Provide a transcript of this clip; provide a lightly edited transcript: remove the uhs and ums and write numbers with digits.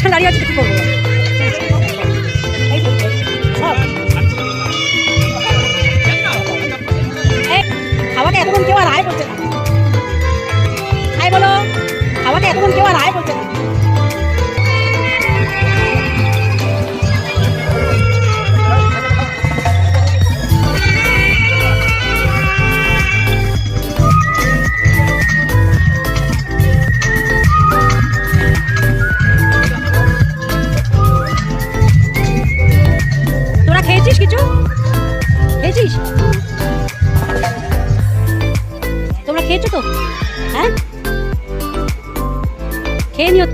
মাঝখানে দাঁড়িয়ে আছে, কি করবো? খাওয়াকে এতক্ষণ কেউ আর আয় বলছে না। আয় বলো, খাওয়াকে এতক্ষণ কেউ আর আয় বলছে না। তোরা খেয়েছিস কিছু? খেয়েছিস? তোমরা খেয়েছো তো? হ্যাঁ, খেয়ে নিও।